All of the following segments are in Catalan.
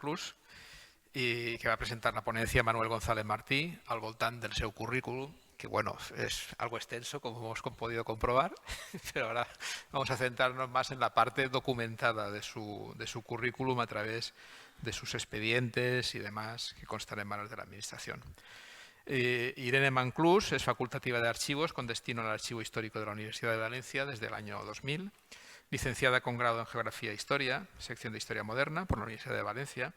Clus, i que va presentar la ponència Manuel González Martí al voltant del seu currículum, que bueno, es algo extenso, como hemos podido comprobar, pero ahora vamos a centrarnos más en la parte documentada de su currículum a través de sus expedientes y demás que constan en manos de la Administración. Irene Manclús es facultativa de Archivos con destino al Archivo Histórico de la Universidad de Valencia desde el año 2000, licenciada con grado en Geografía e Historia, sección de Historia Moderna por la Universidad de Valencia,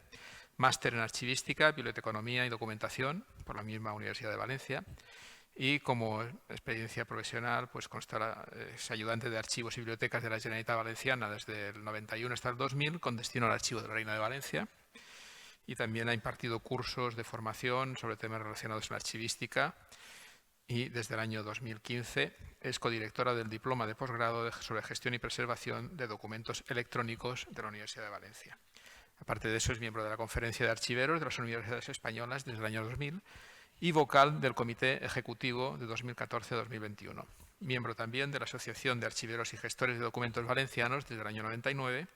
máster en Archivística, Biblioteconomía y Documentación por la misma Universidad de Valencia, y como experiencia profesional pues es ayudante de archivos y bibliotecas de la Generalitat Valenciana desde el 91 hasta el 2000 con destino al Archivo de la Reina de Valencia, y también ha impartido cursos de formación sobre temas relacionados con archivística, y desde el año 2015 es codirectora del Diploma de Posgrado sobre Gestión y Preservación de Documentos Electrónicos de la Universidad de Valencia. Aparte de eso, es miembro de la Conferencia de Archiveros de las Universidades Españolas desde el año 2000 y vocal del Comité Ejecutivo de 2014-2021. Miembro también de la Asociación de Archiveros y Gestores de Documentos Valencianos desde el año 99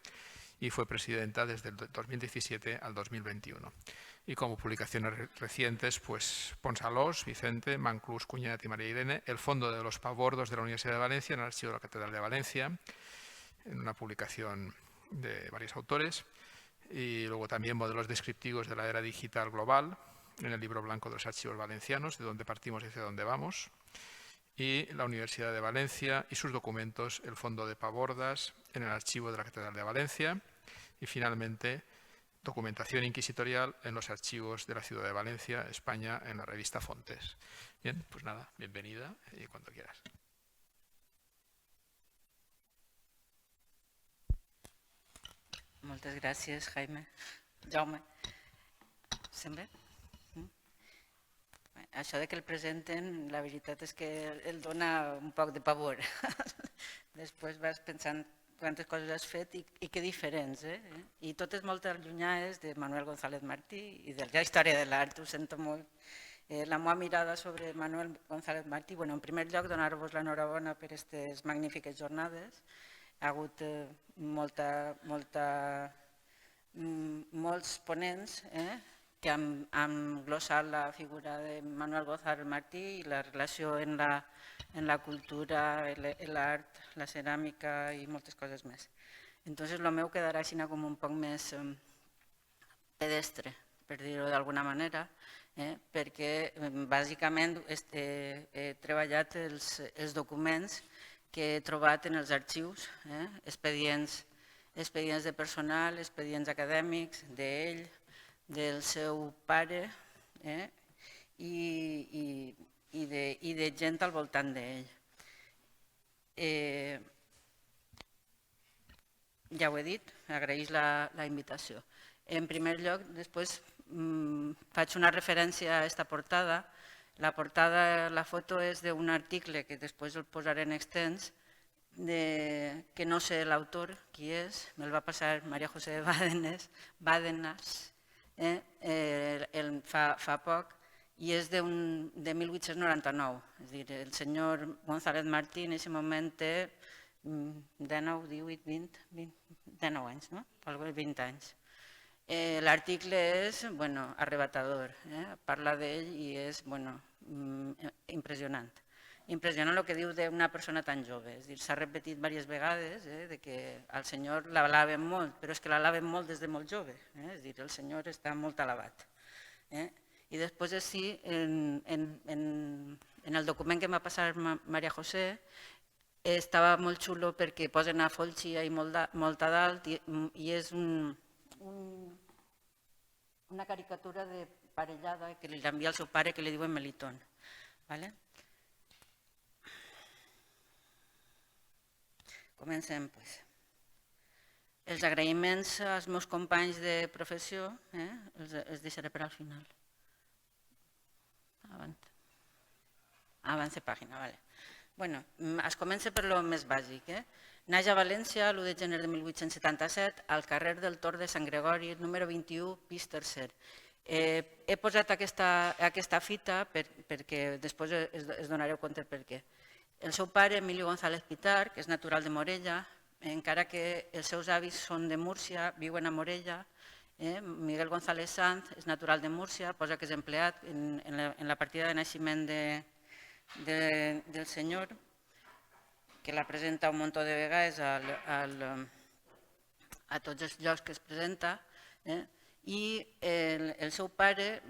y fue presidenta desde el 2017 al 2021. Y como publicaciones recientes, pues Ponsalós, Vicente, Manclús, Cuñat y María Irene, el Fondo de los Pabordos de la Universidad de Valencia en el Archivo de la Catedral de Valencia, en una publicación de varios autores, y luego también modelos descriptivos de la era digital global en el Libro Blanco de los Archivos Valencianos, de dónde partimos y hacia dónde vamos, y la Universidad de Valencia y sus documentos, el Fondo de Pabordas en el Archivo de la Catedral de Valencia, y finalmente documentación inquisitorial en los archivos de la Ciudad de Valencia, España, en la revista Fontes. Bien, pues nada, bienvenida y cuando quieras. Moltes gràcies, Jaime. Jaume, sembla? Això de que el presenten, la veritat és que el dona un poc de pavor. Després vas pensant quantes coses has fet i que diferents. I totes molt allunyades de Manuel González Martí i de la història de l'art, ho sento molt. La meva mirada sobre Manuel González Martí, en primer lloc donar-vos l'enhorabona per aquestes magnífiques jornades. Ha hagut molts ponents que han glossat la figura de Manuel González Martí i la relació en la cultura, l'art, la ceràmica i moltes coses més. Entonces el meu quedarà així com un poc més pedestre, per dir-ho d'alguna manera, perquè bàsicament he treballat els documents que he trobat en els arxius, expedients de personal, expedients acadèmics d'ell, del seu pare i de gent al voltant d'ell. Ja ho he dit, agraïs la invitació. En primer lloc, després faig una referència a aquesta portada. La portada, la foto és d'un article que després el posaré en extens, que no sé l'autor, qui és, me'l va passar María José Bàdenas fa poc, i és de 1899. És a dir, el senyor González Martí en aquest moment té 19, 18, 19 anys, no? 20 anys. L'article és arrebatador, parla d'ell i és impressionant. Impressionant el que diu d'una persona tan jove. S'ha repetit diverses vegades que al senyor l'alaben molt, però és que l'alaben molt des de molt jove. És a dir, el senyor està molt alabat. I després així, en el document que em va passar María José, estava molt xulo perquè posen a Folchi i molt a dalt i és una caricatura de parellada que li envia al seu pare que li diuen Melitón. Comencem. Els agraïments als meus companys de professió els deixaré per al final. Avance pàgina. Es comença per lo més bàsic. Naix a València l'1 de gener de 1877 al carrer del Tor de Sant Gregori, número 21, pis tercer. He posat aquesta fita perquè després es donareu compte per què. El seu pare, Emilio González Pitar, que és natural de Morella, encara que els seus avis són de Múrcia, viuen a Morella, Miguel González Sanz és natural de Múrcia, posa que és empleat en la partida de naixement del senyor, que la presenta un munt de vegades a tots els llocs que es presenta, i el seu pare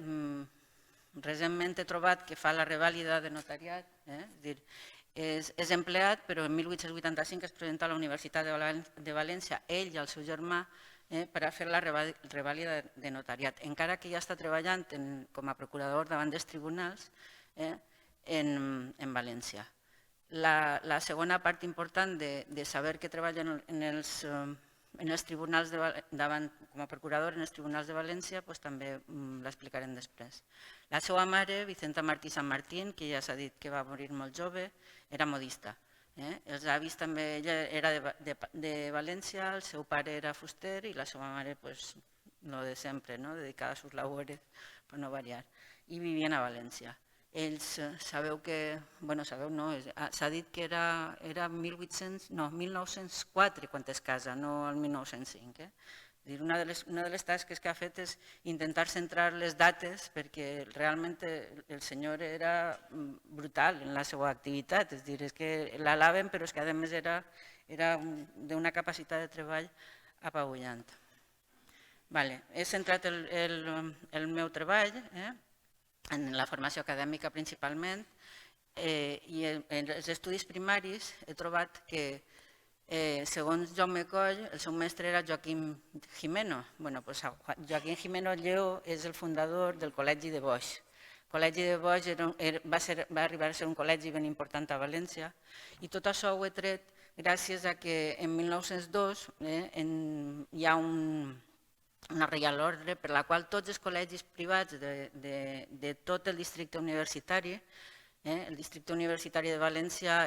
recentment he trobat que fa la revàlida de notariat, és empleat, però en 1885 es presenta a la Universitat de València, ell i el seu germà, per a fer la revàlida de notariat, encara que ja està treballant com a procurador davant dels tribunals en València. La segona part important de saber que treballa en els tribunals com a procurador en els tribunals de València també l'explicarem després. La seva mare, Vicenta Martí San Martín, que ja s'ha dit que va morir molt jove, era modista. Els avis també, ella era de València, el seu pare era fuster i la seva mare, lo de sempre, dedicada a sus labores, per no variar, i vivien a València. Ells sabeu que, sabeu no, s'ha dit que era 1904 quan es casa, no el 1905. Una de les tasques que ha fet és intentar centrar les dates perquè realment el senyor era brutal en la seva activitat, és dir, és que l'alaven però és que a més era d'una capacitat de treball apabullant. He centrat el meu treball en la formació acadèmica principalment i en els estudis primaris he trobat que segons Jaume Coll, el seu mestre era Joaquim Gimeno. Joaquim Gimeno Lleó és el fundador del Col·legi de Boix. El Col·legi de Boix va arribar a ser un col·legi ben important a València i tot això ho he tret gràcies a que en 1902 hi ha una Reial Ordre per la qual tots els col·legis privats de tot el districte universitari, el districte universitari de València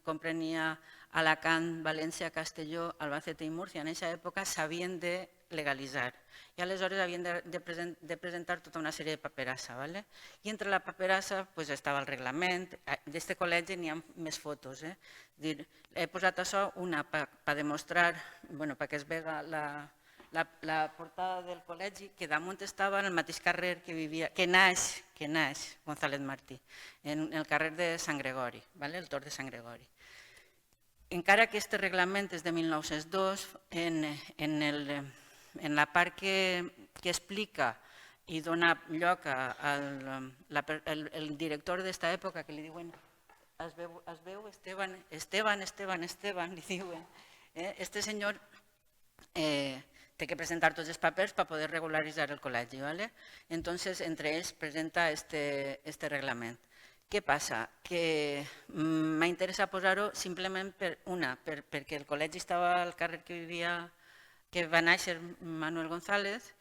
comprenia Alacant, València, Castelló, Albacete i Múrcia. En aquesta època s'havien de legalitzar i aleshores havien de presentar tota una sèrie de paperassa. I entre la paperassa estava el reglament. D'aquest col·legi n'hi ha més fotos. He posat això, una per demostrar, perquè es vega la portada del col·legi, que damunt estava en el mateix carrer que naix González Martí, en el carrer de Sant Gregori, el Tor de Sant Gregori. Encara que aquest reglament és de 1902, en la part que explica i dona lloc al director d'aquesta època, que li diuen, es veu Esteban, li diuen, este senyor té que presentar tots els papers per poder regularitzar el col·legi. Entonces, entre ells presenta este reglament. Què passa? Que m'ha interessat posar-ho simplement perquè el col·legi estava al carrer que va néixer Manuel González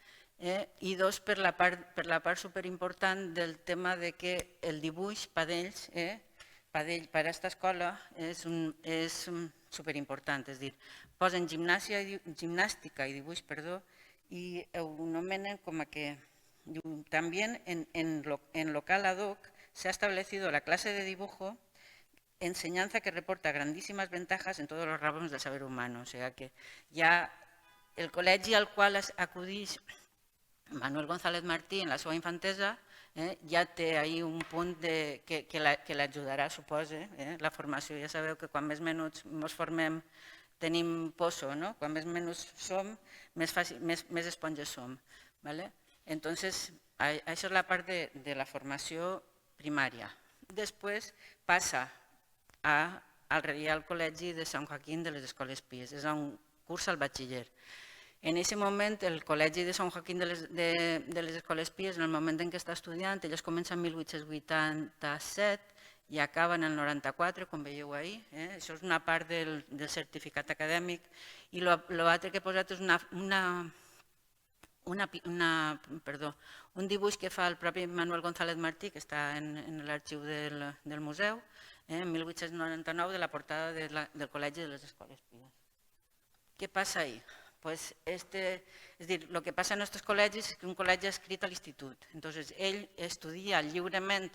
i dos, per la part superimportant del tema que el dibuix per ells, per a aquesta escola, és superimportant. És a dir, posen gimnàstica i dibuix, i ho anomenen com que también en local ad hoc se ha establecido la clase de dibujo, enseñanza que reporta grandísimas ventajas en todos los ramos del saber humano. O sea que ya el col·legi al qual acudeix Manuel González Martí en la seva infantesa ja té ahí un punt que l'ajudarà, suposo, la formació. Ja sabeu que quan més menuts ens formem tenim poso, quan més menuts som, més esponges som. Entonces, això és la part de la formació primària. Després passa al Reial Col·legi de Sant Joaquín de les Escoles Pies, és on cursa el batxiller. En aquest moment, el Col·legi de Sant Joaquín de les Escoles Pies, en el moment en què està estudiant, ells comencen en 1887 i acaben en el 94, com veieu ahir. Això és una part del certificat acadèmic. I l'altre que he posat és un dibuix que fa el propi Manuel González Martí, que està en l'arxiu del museu, en 1899, de la portada del Col·legi de les Escoles Pies. Què passa ahí? És dir, el que passa en aquests col·legis és que un col·legi ha escrit a l'institut. Ell estudia lliurement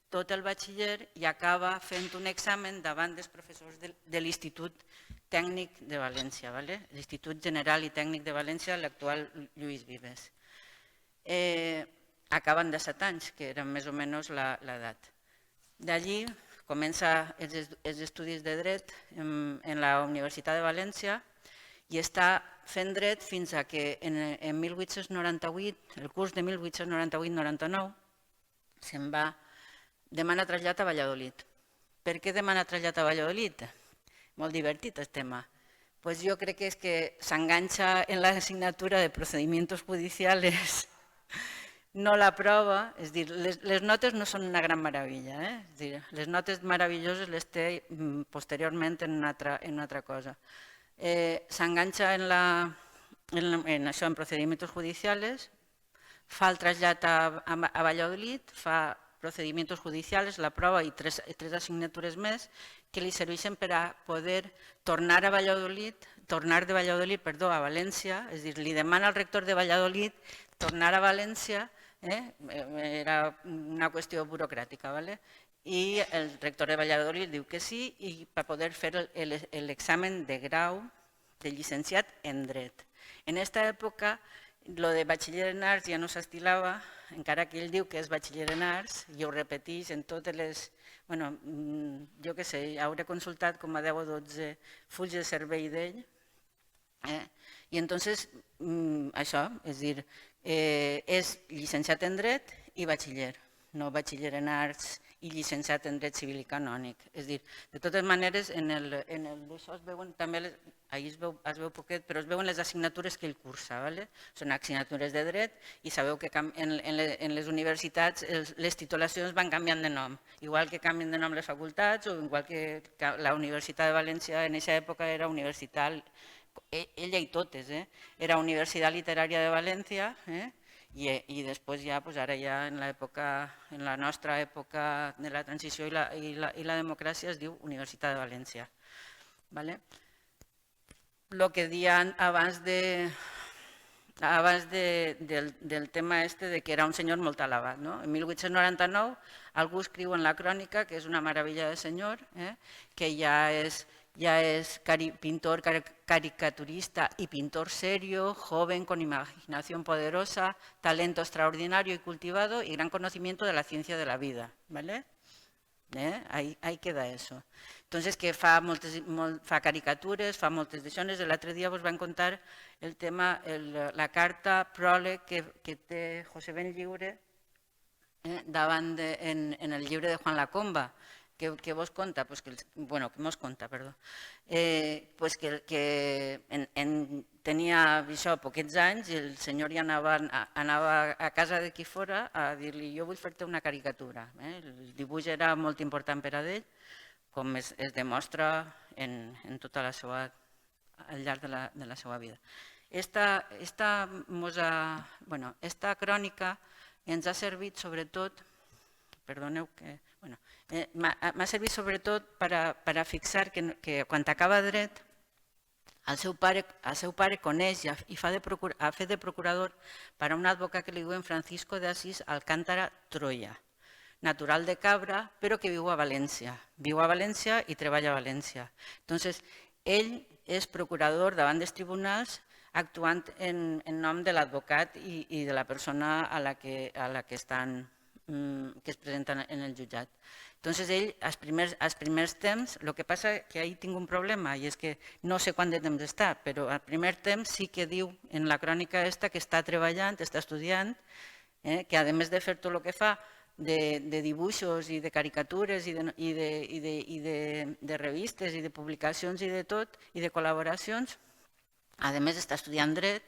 tot el batxiller i acaba fent un examen davant dels professors de l'Institut Tècnic de València, l'Institut General i Tècnic de València, l'actual Lluís Vives. Acaben de 7 anys, que era més o menys l'edat. D'allí comença els estudis de dret en la Universitat de València i està fent dret fins a que en 1898, el curs de 1898-99, se'n va demanar trasllat a Valladolid. Per què demana trasllat a Valladolid? Molt divertit el tema. Pues jo crec que és que s'enganxa en la assignatura de procedimientos judiciales, no l'aprova, és dir, les notes no són una gran meravella, és dir, les notes meravelloses les té posteriorment en una altra cosa. S'enganxa en això, en procedimientos judiciales, fa el trasllat a Valladolid, fa procedimientos judiciales, la prova i tres assignatures més que li serveixen per a poder tornar de Valladolid, a València, és a dir, li demana al rector de Valladolid tornar a València, era una qüestió burocràtica, i el rector de Valladolid diu que sí i per poder fer l'examen de grau de llicenciat en dret. En aquesta època, lo de batxiller en arts ja no s'estilava, encara que ell diu que és batxiller en arts, i ho repeteix en totes les... Bueno, jo què sé, hauré consultat com a 10 o 12 fulls de servei d'ell. I entonces, això, és dir, és llicenciat en dret i batxiller, no batxiller en arts i llicenciat en dret civil i canònic. És dir, de totes maneres, en això es veuen també, ahir es veu poquet, però es veuen les assignatures que ell cursa. Són assignatures de dret i sabeu que en les universitats les titulacions van canviant de nom, igual que canvien de nom les facultats o igual que la Universitat de València en aquesta època era universitat, ella i totes, era Universitat Literària de València, i després ja, ara ja en la nostra època de la transició i la democràcia es diu Universitat de València. El que deia abans del tema de que era un senyor molt alabat. En 1899 algú escriu en la crònica que és una meravella de senyor, que ja és pintor caricaturista y pintor serio, joven con imaginación poderosa, talento extraordinario y cultivado y gran conocimiento de la ciencia de la vida. Ahí queda eso. Entonces, que fa caricatures, fa moltes d'aixònes. L'altre dia vos van contar el tema, la carta pròleg que té José Benlliure davant en el llibre de Juan Lacomba, que vos conta, bueno, que mos conta, perdó, que tenia això poquets anys i el senyor ja anava a casa de qui fora a dir-li jo vull fer-te una caricatura. El dibuix era molt important per a ell, com es demostra al llarg de la seva vida. Esta crònica ens ha servit sobretot, perdoneu que... M'ha servit sobretot per a fixar que quan acaba dret el seu pare coneix i fa de procurador per a un advocat que li diuen Francisco de Asís Alcántara Troya, natural de Cabra, però que viu a València. Viu a València i treballa a València. Entonces, ell és procurador davant dels tribunals actuant en nom de l'advocat i de la persona a la que es presenten en el jutjat. Entonces, ell, als primers temps, el que passa és que ahir tinc un problema i és que no sé quant de temps està, però al primer temps sí que diu en la crònica aquesta que està treballant, està estudiant, que a més de fer tot el que fa de dibuixos i de caricatures i de revistes i de publicacions i de tot, i de col·laboracions, a més està estudiant dret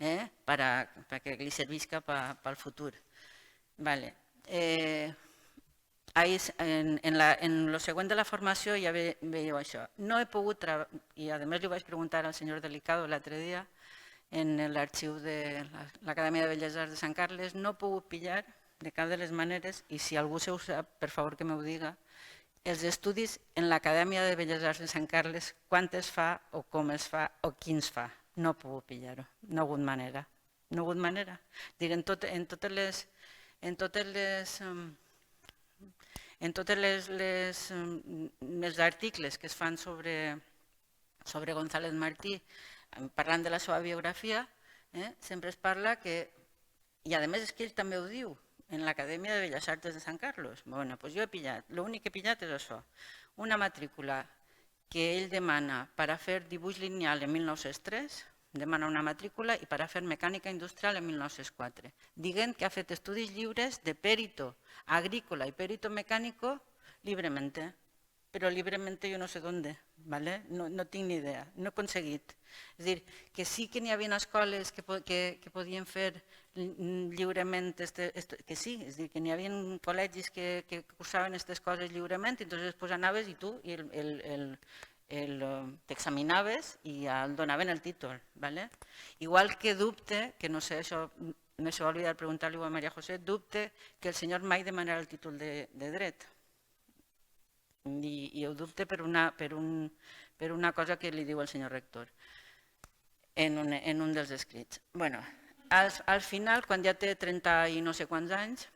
perquè li servisca pel futur. En el següent de la formació ja veieu això. No he pogut, i a més li vaig preguntar al senyor Delicado l'altre dia en l'arxiu de l'Acadèmia de Belles Arts de Sant Carles, no he pogut pillar de cap de les maneres, i si algú se ho sap, per favor que m'ho diga, els estudis en l'Acadèmia de Belles Arts de Sant Carles, quant es fa o com es fa o qui es fa. No he pogut pillar-ho, no ha hagut manera. No ha hagut manera. En totes les En tots els articles que es fan sobre González Martí, parlant de la seva biografia, sempre es parla que, i a més és que ell també ho diu, en l'Acadèmia de Belles Arts de Sant Carlos. Bueno, doncs jo he pillat, l'únic que he pillat és això, una matrícula que ell demana per a fer dibuix lineal en 1903, demana una matrícula, i per a fer mecànica industrial en 1904, dient que ha fet estudis lliures de perito agrícola i perito mecánico libremente, però libremente jo no sé d'on, no tinc ni idea, no he aconseguit. És a dir, que sí que n'hi havia escoles que podien fer lliurement, que sí, és a dir, que n'hi havia col·legis que cursaven aquestes coses lliurement, i llavors després anaves i tu t'examinaves i ja et donaven el títol. Igual que dubte, que no sé, això me s'ha oblidat preguntar-li a Maria José, dubte que el senyor mai demanarà el títol de dret. I ho dubte per una cosa que li diu el senyor rector en un dels escrits. Al final, quan ja té 30 i no sé quants anys,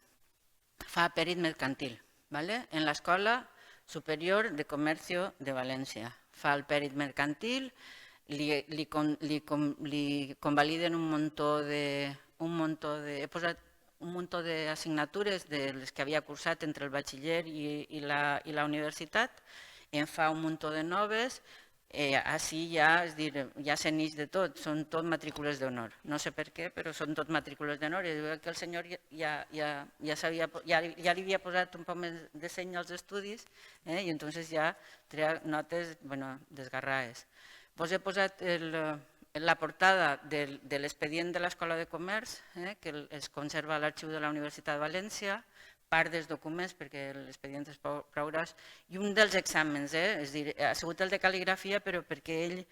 fa perit mercantil en l'Escola Superior de Comercio de València. Fa el perit mercantil, li convaliden un muntó d'assignatures de les que havia cursat entre el batxiller i la universitat, en fa un muntó de noves, així ja se n'ix de tot, són tot matrícules d'honor. No sé per què, però són tot matrícules d'honor. I diu que el senyor ja li havia posat un poc més de seny als estudis i llavors ja treia notes desgarrades. He posat la portada de l'expedient de l'Escola de Comerç, que es conserva a l'Arxiu de la Universitat de València, part dels documents, perquè l'expedient és prou gros, i un dels exàmens, és a dir, ha sigut el de cal·ligrafia, però perquè ell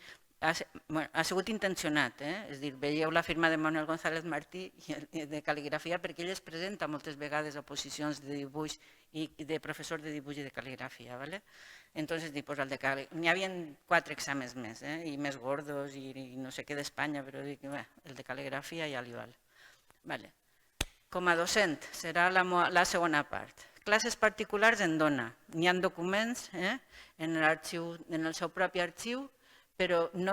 ha sigut intencionat, és a dir, veieu la firma de Manuel González Martí de cal·ligrafia perquè ell es presenta moltes vegades a posicions de dibuix i de professor de dibuix i de cal·ligrafia. Entonces, n'hi havia 4 exàmens més, i més gordos i no sé què d'Espanya, però el de cal·ligrafia ja li val. Com a docent serà la segona part. Classes particulars en dona. N'hi ha documents en el seu propi arxiu, però no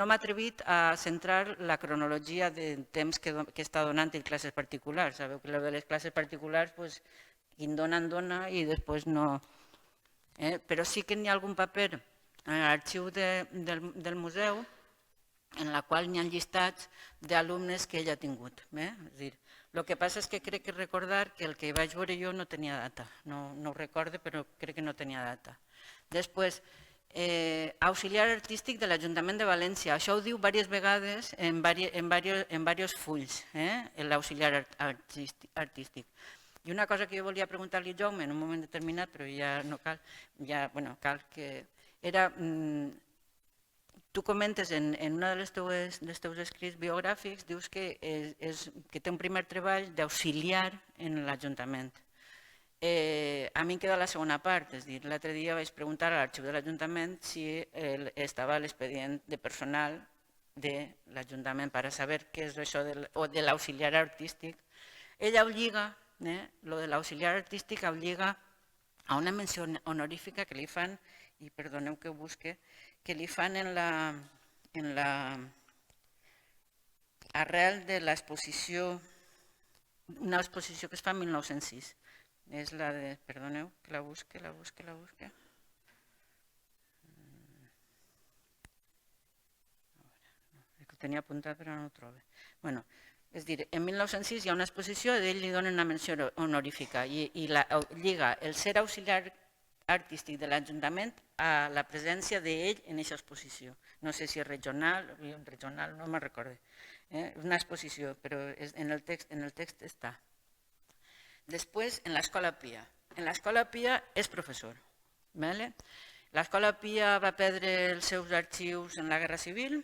m'ha atrevit a centrar la cronologia de temps que està donant en classes particulars. Sabeu que de les classes particulars, qui en dona i després no. Però sí que n'hi ha algun paper en l'arxiu del museu en la qual n'hi ha llistats d'alumnes que ell ha tingut. El que passa és que crec que recordar que el que vaig veure jo no tenia data. No ho recorde, però crec que no tenia data. Després, auxiliar artístic de l'Ajuntament de València. Això ho diu diverses vegades en diversos fulls, l'auxiliar artístic. I una cosa que jo volia preguntar-li a Jaume en un moment determinat, però ja no cal, cal que era... Tu comentes en un dels teus escrits biogràfics, dius que té un primer treball d'auxiliar en l'Ajuntament. A mi em queda la segona part, és a dir, l'altre dia vaig preguntar a l'arxiu de l'Ajuntament si estava a l'expedient de personal de l'Ajuntament per a saber què és això de l'auxiliar artístic. Ella ho lliga, lo de l'auxiliar artístic ho lliga a una menció honorífica que li fan, i perdoneu que ho busque, que li fan arrel de l'exposició, una exposició que es fa en 1906. És la de, perdoneu, que la busque. Ho tenia apuntat però no ho trobo. És a dir, en 1906 hi ha una exposició i ell li dona una menció honorífica i lliga el ser auxiliar artístic de l'Ajuntament a la presència d'ell en aquesta exposició. No sé si és regional, no me'n recordo. Una exposició, però en el text està. Després, en l'Escola Pia. En l'Escola Pia és professor. L'Escola Pia va perdre els seus arxius en la Guerra Civil,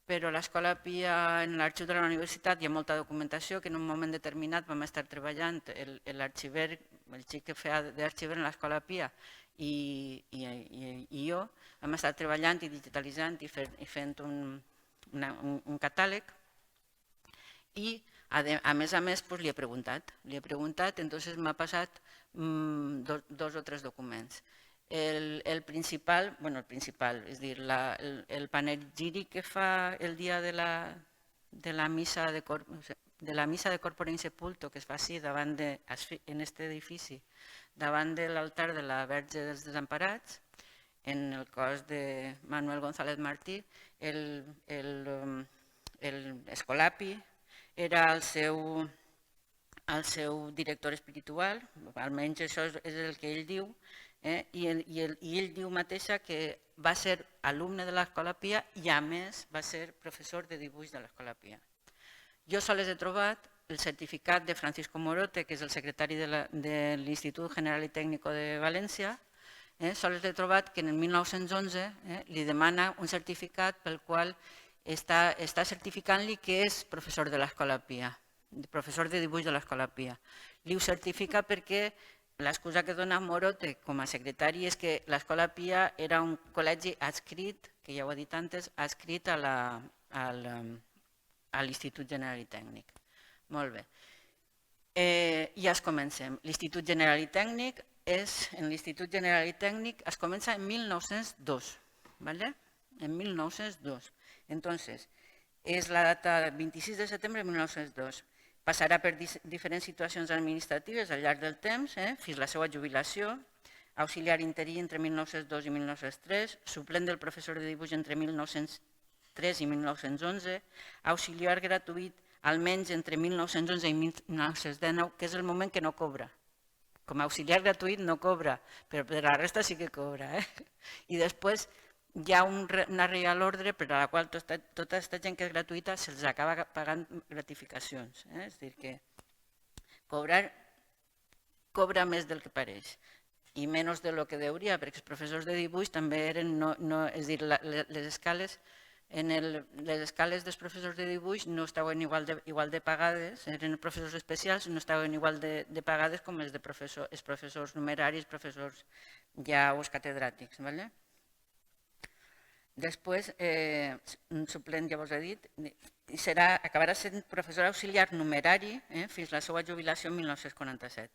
però a l'Escola Pia, en l'arxiu de la universitat, hi ha molta documentació que en un moment determinat vam estar treballant, l'arxiver, el xic que feia d'arxiver en l'Escola Pia i jo, vam estar treballant i digitalitzant i fent un catàleg, i A més, li he preguntat, entonces m'ha passat 2 o 3 documents. El principal, és a dir, el panegíric que fa el dia de la missa de Corpore Insepulto, que es fa així en aquest edifici, davant de l'altar de la Verge dels Desemparats, en el cos de Manuel González Martí, l'Escolapi era el seu director espiritual, almenys això és el que ell diu, i ell diu mateixa que va ser alumne de l'Escola Pia i a més va ser professor de dibuix de l'Escola Pia. Jo sols he trobat el certificat de Francisco Morote, que és el secretari de l'Institut General i Tècnico de València, sols he trobat que en el 1911 li demana un certificat pel qual està certificant-li que és professor de l'Escola Pia, professor de dibuix de l'Escola Pia. Li ho certifica perquè l'excusa que dona Morote com a secretari és que l'Escola Pia era un col·legi adscrit, que ja ho he dit antes, adscrit a l'Institut General i Tècnic. Molt bé. Ja es comencem. L'Institut General i Tècnic es comença en 1902. En 1902. Entonces, és la data 26 de setembre de 1902. Passarà per diferents situacions administratives al llarg del temps, fins a la seva jubilació, auxiliar interí entre 1902 i 1903, suplent del professor de dibuix entre 1903 i 1911, auxiliar gratuït almenys entre 1911 i 1919, que és el moment que no cobra. Com a auxiliar gratuït no cobra, però per la resta sí que cobra. I després hi ha una reial ordre per a la qual tota aquesta gent que és gratuïta se'ls acaba pagant gratificacions. És a dir, que cobra més del que pareix i menys del que hauria, perquè els professors de dibuix també eren, és a dir, les escales dels professors de dibuix no estaven igual de pagades, eren professors especials, no estaven igual de pagades com els professors numeraris, professors ja o els catedràtics. Després, un suplent, ja vos he dit, acabarà sent professor auxiliar numerari fins a la seva jubilació en 1947.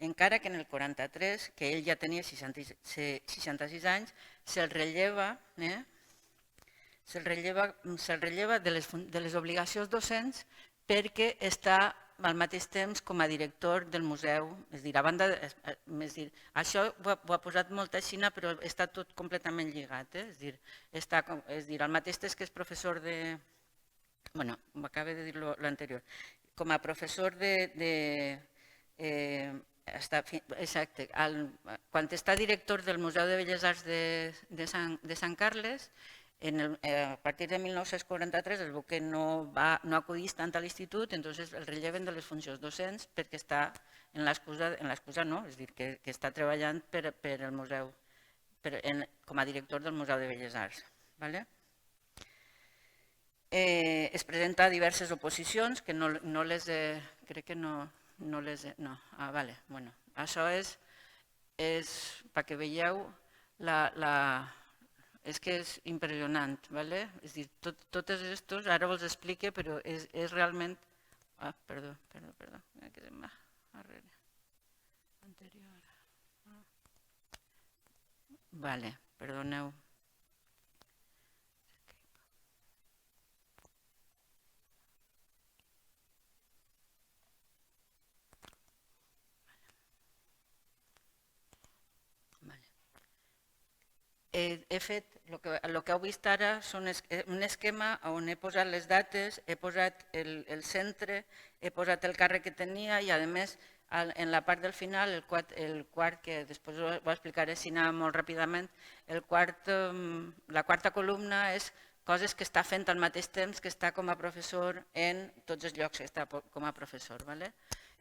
Encara que en el 43, que ell ja tenia 66 anys, se'l relleva de les obligacions docents perquè està al mateix temps com a director del museu. És a dir, això ho ha posat molta Xina, però està tot completament lligat. És a dir, al mateix temps que és professor de... Bueno, m'acaba de dir l'anterior. Com a professor de... Exacte. Quan està director del Museu de Belles Arts de Sant Carles, a partir de 1943 es veu que no acudís tant a l'institut, entonces el relleven de les funcions docents perquè està en l'excusa no, és a dir, que està treballant per al museu, com a director del Museu de Belles Arts. Es presenta a diverses oposicions, que no les he... crec que no les he... No, bueno, això és perquè veieu és que és impressionant, és dir, tots aquests, ara vos explique, però és realment... Perdó, que se'm va arrere. Anterior. Perdoneu. He fet, el que heu vist ara és un esquema on he posat les dates, he posat el centre, he posat el càrrec que tenia i a més en la part del final, el quart, que després ho explicaré si anava molt ràpidament, la quarta columna és coses que està fent al mateix temps que està com a professor en tots els llocs que està com a professor.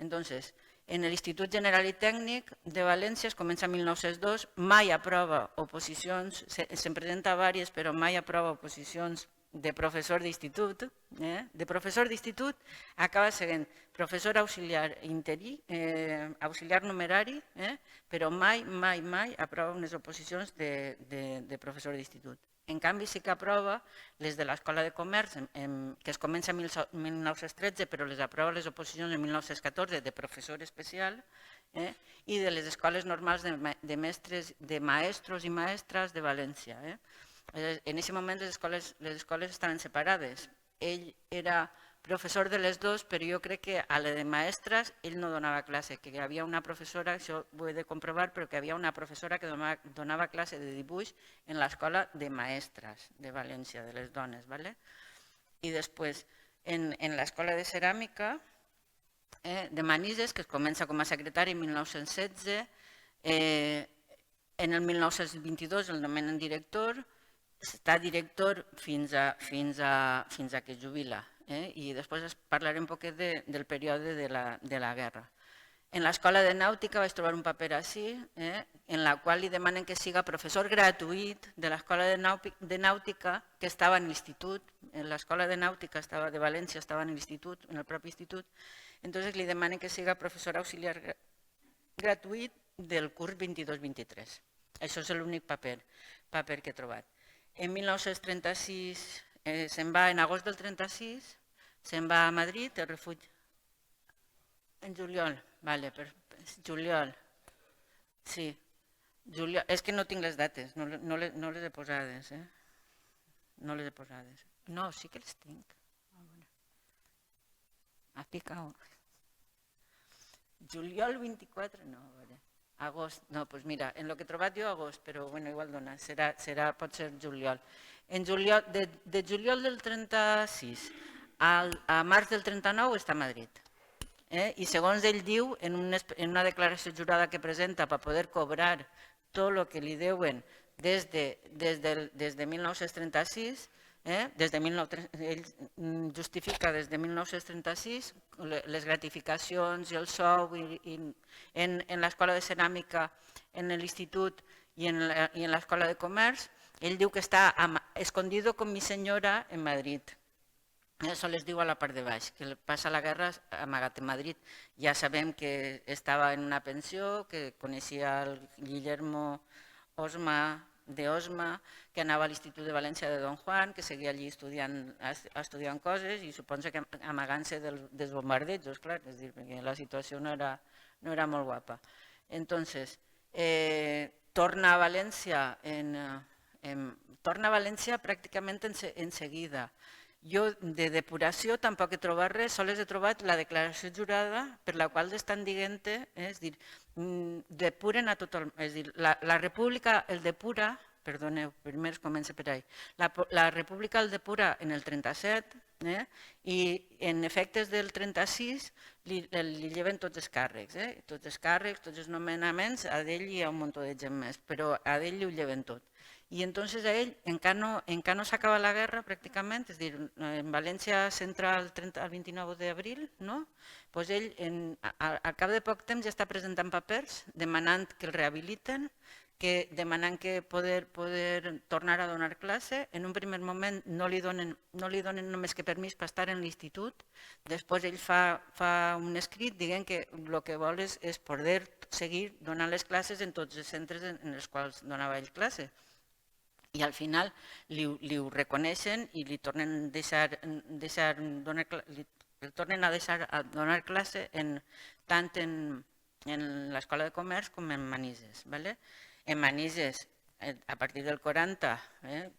Entonces, en l'Institut General i Tècnic de València es comença en 1902, mai aprova oposicions, se'n presenta diverses, però mai aprova oposicions de professor d'institut. De professor d'institut acaba sent professor auxiliar interí, auxiliar numerari, però mai aprova unes oposicions de professor d'institut. En canvi, sí que aprova les de l'Escola de Comerç, que es comença en 1913, però les aprova les oposicions en 1914 de professor especial, i de les escoles normals de maestros i maestras de València. En aquest moment les escoles estaven separades. Ell era professor de les dues, però jo crec que a la de maestres ell no donava classe, que hi havia una professora, això ho he de comprovar, però que hi havia una professora que donava classe de dibuix en l'escola de maestres de València, de les dones. I després, en l'escola de ceràmica de Manises, que es comença com a secretari en 1916, en el 1922 el nomenen director, està director fins a que jubila. I després parlaré un poquet del període de la guerra. En l'escola de nàutica vaig trobar un paper així, en la qual li demanen que siga professor gratuït de l'escola de nàutica que estava en l'institut. L'escola de nàutica de València estava en l'institut, en el propi institut. Entonces li demanen que siga professor auxiliar gratuït del curs 22-23. Això és l'únic paper que he trobat. En 1936 se'n va, en agost del 36, se'n va a Madrid, el refugi. En juliol, vale, juliol, sí. És que no tinc les dates, no les he posades. No les he posades. No, sí que les tinc. Ha picat. Juliol 24, no, vale. Agost, no, doncs mira, en el que he trobat jo agost, però bueno, igual dona, pot ser juliol. De juliol del 36 a març del 39 està a Madrid. I segons ell diu, en una declaració jurada que presenta per poder cobrar tot el que li deuen des de 1936, ell justifica des de 1936 les gratificacions i el sou en l'escola de ceràmica, en l'institut i en l'escola de comerç. Ell diu que està escondido con mi senyora en Madrid. Això les diu a la part de baix, que passa la guerra amagat en Madrid. Ja sabem que estava en una pensió, que coneixia el Guillermo de Osma, que anava a l'Institut de València de Don Juan, que seguia allí estudiant coses i suposa que amagant-se dels bombardejos, clar, és a dir, perquè la situació no era molt guapa. Entonces, torna a València pràcticament en seguida. Jo de depuració tampoc he trobat res, sols he trobat la declaració jurada per la qual estan dient, és a dir, depuren a tothom, és a dir, la república el depura, perdoneu, primer es comença per ahí, la república el depura en el 37 i en efectes del 36 li lleven tots els càrrecs, tots els nomenaments, a d'ell hi ha un munt de gent més, però a d'ell li ho lleven tot. I entonces a ell encara no s'acaba la guerra pràcticament, és a dir, en València s'entra el 29 d'abril, no? Doncs ell al cap de poc temps ja està presentant papers demanant que el rehabiliten, demanant que poder tornar a donar classe. En un primer moment no li donen només que permís per estar en l'institut, després ell fa un escrit dient que el que vol és poder seguir donant les classes en tots els centres en els quals donava ell classe. I al final li ho reconeixen i li tornen a deixar donar classe tant en l'escola de comerç com en Manises. En Manises, a partir del 40,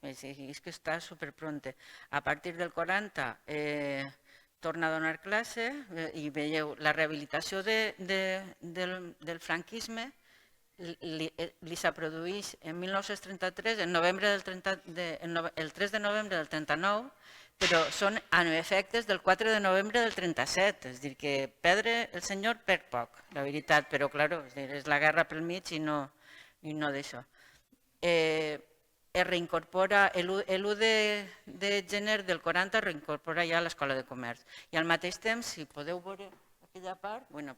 és que està superpronte, a partir del 40 torna a donar classe i veieu la rehabilitació del franquisme li s'aprodueix en 1933, el 3 de novembre del 39, però són en efectes del 4 de novembre del 37, és a dir, que perdre el senyor perd poc, la veritat, però clar, és la guerra pel mig i no d'això. Es reincorpora, l'1 de gener del 40 reincorpora ja a l'Escola de Comerç. I al mateix temps, si podeu veure aquella part, en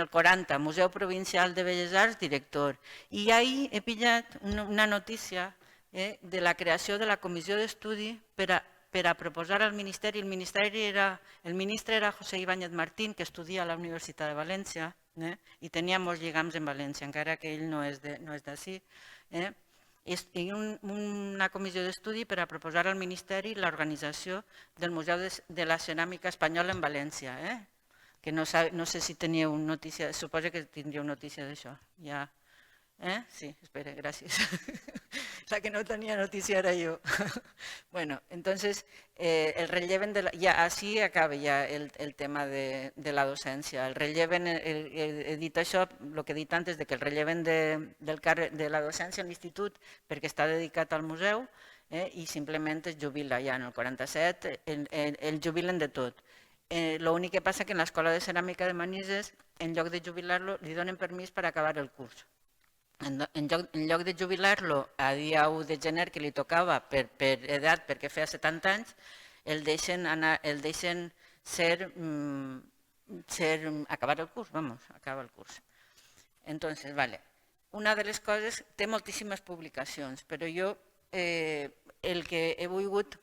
el 40, Museu Provincial de Belles Arts, director. I ahir he pillat una notícia de la creació de la comissió d'estudi per a proposar al Ministeri. El ministre era José Ibáñez Martín, que estudia a la Universitat de València i tenia molts lligams en València, encara que ell no és d'ací. i una comissió d'estudi per a proposar al Ministeri l'organització del Museu de la Ceràmica Espanyola en València, que no sé si teníeu notícia, suposo que tindríeu notícia d'això. Sí, espera, gràcies. La que no tenía noticia era yo. Bueno, entonces, el relleven ya así acaba ya el tema de la docencia. El relleven, he dit això, el que he dit antes, de que el relleven de la docència en l'institut perquè està dedicat al museu i simplement es jubila ja en el 47, el jubilen de tot. L'únic que passa que en l'Escola de Ceràmica de Manises, en lloc de jubilar-lo, li donen permís per acabar el curs. En lloc de jubilar-lo a dia 1 de gener, que li tocava per edat, perquè feia 70 anys, el deixen acabar el curs, acaba el curs. Entonces, vale. Una de les coses, té moltíssimes publicacions, però jo el que he volgut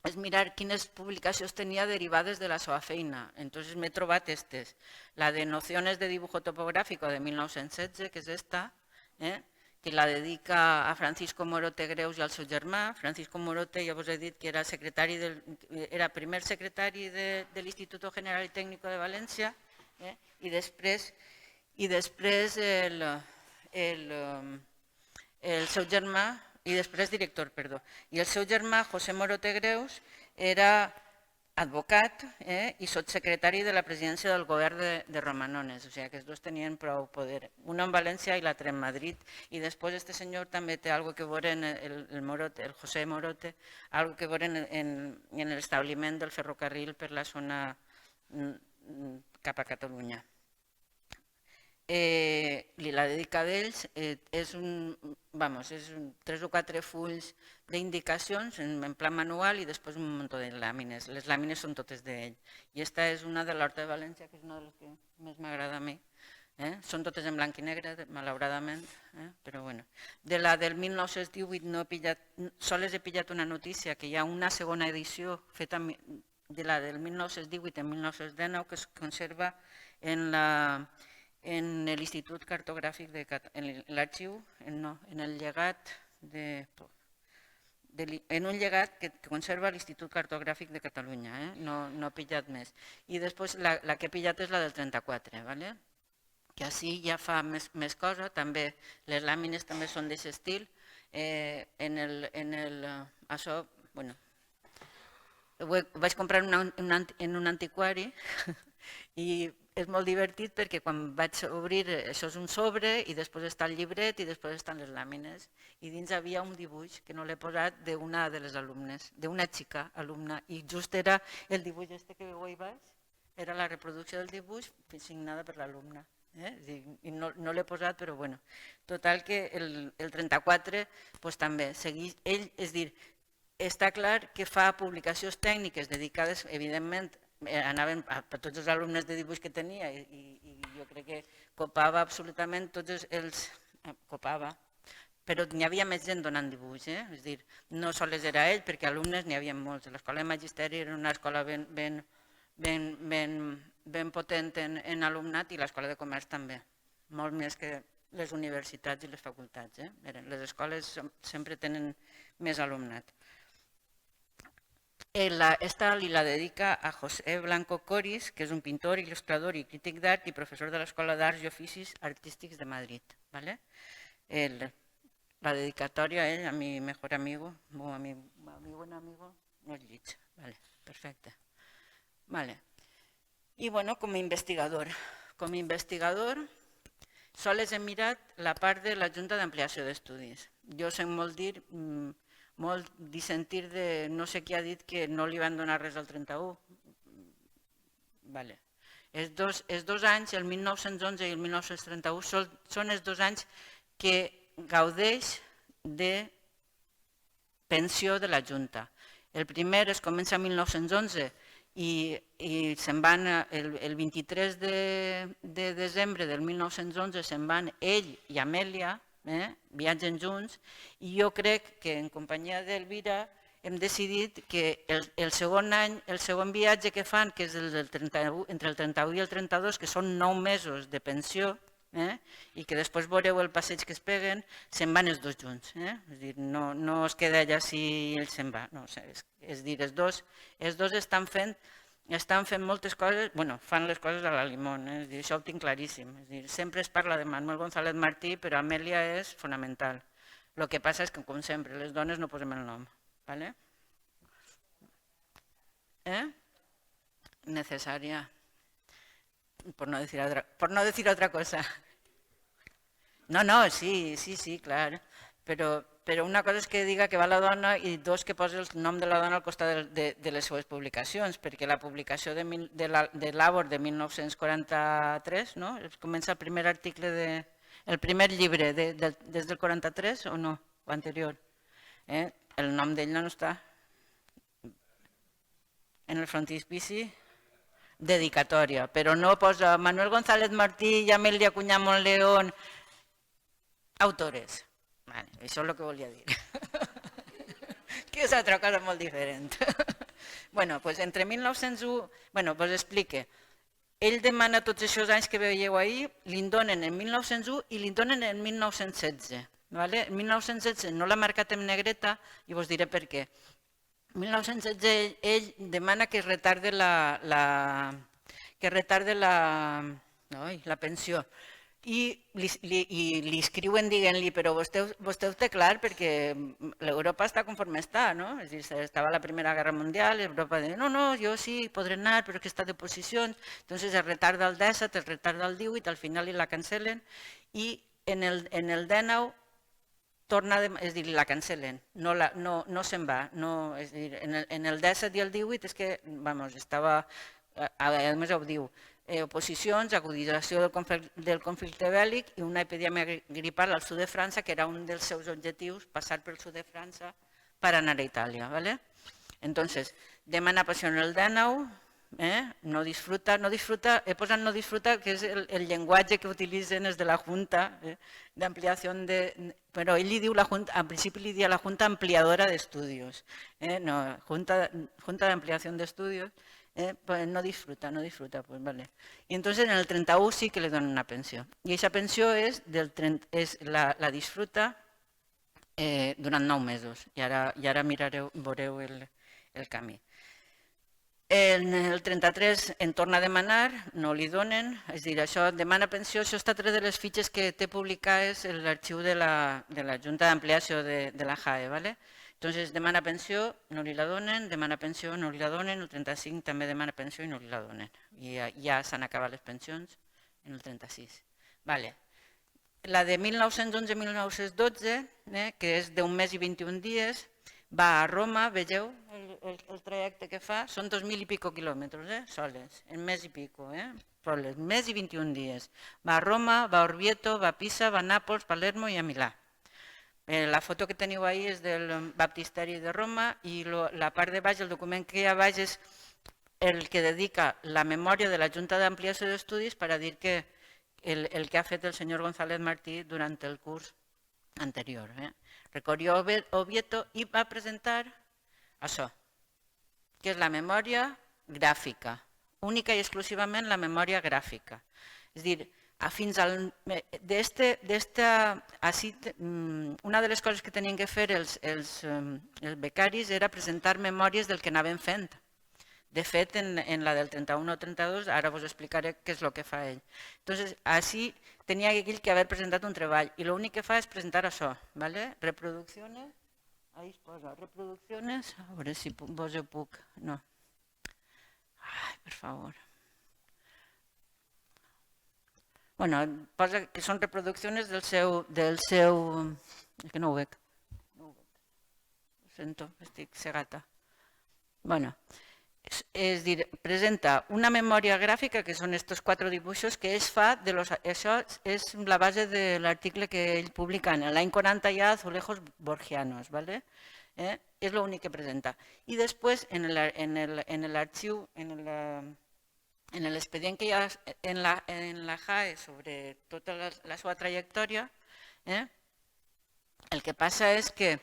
és mirar quines publicacions tenia derivades de la seva feina. Entonces m'he trobat aquestes. La de Nociones de Dibujo Topográfico de 1916, que és esta, que la dedica a Francisco Morote Greus i al seu germà. Francisco Morote, ja vos he dit que era primer secretari de l'Instituto General y Técnico de València i després el seu germà, i després director, perdó. I el seu germà, José Morote Greus, era advocat i sotssecretari de la presidència del govern de Romanones, o sigui que els dos tenien prou poder, una en València i l'altra en Madrid, i després aquest senyor també té alguna cosa que veure, el José Morote, alguna cosa que veure en l'establiment del ferrocarril per la zona cap a Catalunya. La dedica d'ells és 3 o 4 fulls d'indicacions en pla manual i després un munt de làmines. Les làmines són totes d'ell. I aquesta és una de l'Horta de València, que és una de les que més m'agrada a mi. Són totes en blanc i negre, malauradament, però bueno. De la del 1918 no he pillat, sols he pillat una notícia, que hi ha una segona edició feta de la del 1918 en 1919 que es conserva en l'Institut Cartogràfic, en l'arxiu, en el llegat, en un llegat que conserva l'Institut Cartogràfic de Catalunya, no he pillat més. I després la que he pillat és la del 34, que així ja fa més cosa, també les làmines també són d'aquest estil. Això, bueno, ho vaig comprar en un antiquari i és molt divertit perquè quan vaig obrir, això és un sobre i després està el llibret i després estan les làmines i dins havia un dibuix que no l'he posat d'una de les alumnes, d'una xica alumna, i just era el dibuix este que veieu ahí baix, era la reproducció del dibuix signada per l'alumna. I no l'he posat, però bueno. Total que el 34 també segueix ell, és a dir, està clar que fa publicacions tècniques dedicades, evidentment, anaven per tots els alumnes de dibuix que tenia i jo crec que copava absolutament tots els... copava, però n'hi havia més gent donant dibuix, és a dir, no sols era ell, perquè alumnes n'hi havia molts. L'escola de magisteri era una escola ben potent en alumnat i l'escola de comerç també, molt més que les universitats i les facultats. Les escoles sempre tenen més alumnat. Esta li la dedica a José Blanco Coris, que és un pintor, il·lustrador i crític d'art i professor de l'Escola d'Arts i Oficis Artístics de Madrid. La dedicatòria a ell, a mi mejor amigo, a mi buen amigo, no és llig. Perfecte. I bueno, com a investigador sols he mirat la part de la Junta d'Ampliació d'Estudis. Jo sé molt dissentir de no sé qui ha dit que no li van donar res al 31. Els dos anys, el 1911 i el 1931, són els 2 anys que gaudeix de pensió de la Junta. El primer es comença en 1911 i se'n van el 23 de desembre del 1911, se'n van ell i Amèlia, viatgen junts, i jo crec que en companyia d'Elvira hem decidit que el segon viatge que fan, que és entre el 31 i el 32, que són 9 mesos de pensió, i que després veureu el passeig que es peguen, se'n van els dos junts. És a dir, no es queda allà si ell se'n va. No, és a dir, els dos estan fent moltes coses, bueno, fan les coses a la Limón, és a dir, això ho tinc claríssim. És a dir, sempre es parla de Manuel González Martí, però Amèlia és fonamental. El que passa és que, com sempre, les dones no posem el nom. ¿Vale? Necesaria, por no decir otra cosa. No, sí, claro. Però una cosa és que diga que va la dona i dos que posa el nom de la dona al costat de les seves publicacions, perquè la publicació de Labor de 1943, no? Comença el primer article, el primer llibre des del 43 o no, o anterior. El nom d'ell no està. En el frontispici, dedicatòria, però no posa Manuel González Martí i Amèlia Cuñamón León, autores. Vale, això és el que volia dir. Que és altra cosa molt diferent. Bueno, doncs entre 1901, bueno, doncs explique. Ell demana tots aquests anys que veieu ahir, li'n donen en 1901 i li'n donen en 1916. En 1916 no l'ha marcat en negreta i vos diré per què. En 1916 ell demana que es retarde la pensió i li escriuen dient-li però vostè ho té clar perquè l'Europa està conforme està, no? És a dir, estava la Primera Guerra Mundial, l'Europa diu no, jo sí podré anar però que està de posicions, entonces es retarda el 17, es retarda el 18, al final la cancel·len i en el 19 és a dir, la cancel·len, no se'n va. És a dir, en el 17 i el 18 és que, estava, a més ho diu, oposicions, agudització del conflicte bèl·lic i una epidèmia gripal al sud de França, que era un dels seus objectius, passar pel sud de França per anar a Itàlia. Entonces, demana passió en el 19, no disfruta, he posat no disfruta, que és el llenguatge que utilitzen els de la Junta d'ampliació però ell li diu, en principi li diu a la Junta ampliadora d'estudios, no, Junta d'ampliació d'estudios, no disfruta, pues vale. I entonces en el 31 sí que li donen una pensió, i aquesta pensió la disfruta durant 9 mesos, i ara veureu el camí. En el 33 en torna a demanar, no li donen, és a dir, això demana pensió, això està tret de les fitxes que té publicades l'arxiu de la Junta d'Ampliació de la JAE. Entonces demana pensió, no li la donen, demana pensió, no li la donen, el 35 també demana pensió i no li la donen. I ja s'han acabat les pensions en el 36. La de 1911-1912, que és d'un mes i 21 dies, va a Roma, vegeu el trajecte que fa, són 2.000 i pico quilòmetres soles, en mes i pico, soles, mes i 21 dies. Va a Roma, va a Orvieto, va a Pisa, va a Nàpols, Palermo i a Milà. La foto que teniu ahí és del baptisteri de Roma i la part de baix, el document que hi ha baix és el que dedica la memòria de la Junta d'Ampliació d'Estudis per a dir que el que ha fet el senyor González Martí durant el curs anterior. Recorrió Oviedo i va presentar això, que és la memòria gràfica, única i exclusivament la memòria gràfica. És a dir, fins al... Una de les coses que tenien que fer els becaris era presentar memòries del que anaven fent. De fet, en la del 31 o 32, ara vos explicaré què és el que fa ell. Entonces, així tenia ell que haver presentat un treball i l'únic que fa és presentar això. Reproducciones, ahí es posa, reproducciones, a veure si vos ho puc... No. Ai, per favor. Bueno, posa que són reproduccions del seu... És que no ho veig. Ho sento, estic cegata. Bueno, és a dir, presenta una memòria gràfica, que són aquests 4 dibuixos, que ell fa, això és la base de l'article que ell publica en l'any 40 ja, Azulejos Borgianos, és l'únic que presenta. I després, en l'arxiu, en l'expedient que hi ha en la JAE sobre tota la seva trajectòria, el que passa és que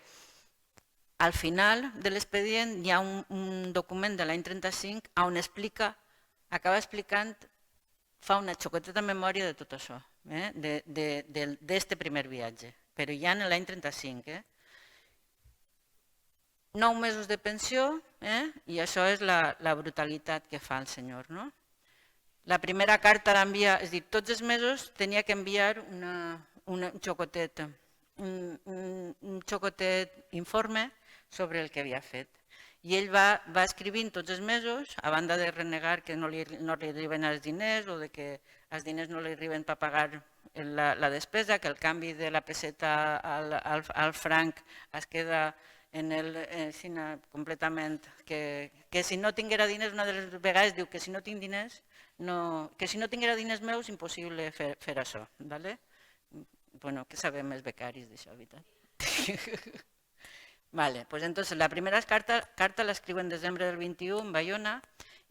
al final de l'expedient hi ha un document de l'any 35 on acaba explicant, fa una xoqueteta memòria de tot això. d'este primer viatge, però ja en l'any 35. 9 mesos de pensió, i això és la brutalitat que fa el senyor. No? La primera carta l'envia, és a dir, tots els mesos tenia que enviar un xocotet informe sobre el que havia fet. I ell va escrivint tots els mesos, a banda de renegar que no li arriben els diners o de que els diners no li arriben per pagar la despesa, que el canvi de la peseta al franc es queda en completament, que si no tinguera diners, una de les vegades diu que si no tinc diners, que si no tinguera diners meus, impossible fer això. Bueno, què sabem els becaris d'això, veritat? Vale, pues entonces la primera carta l'escriu en desembre del 21 en Bayona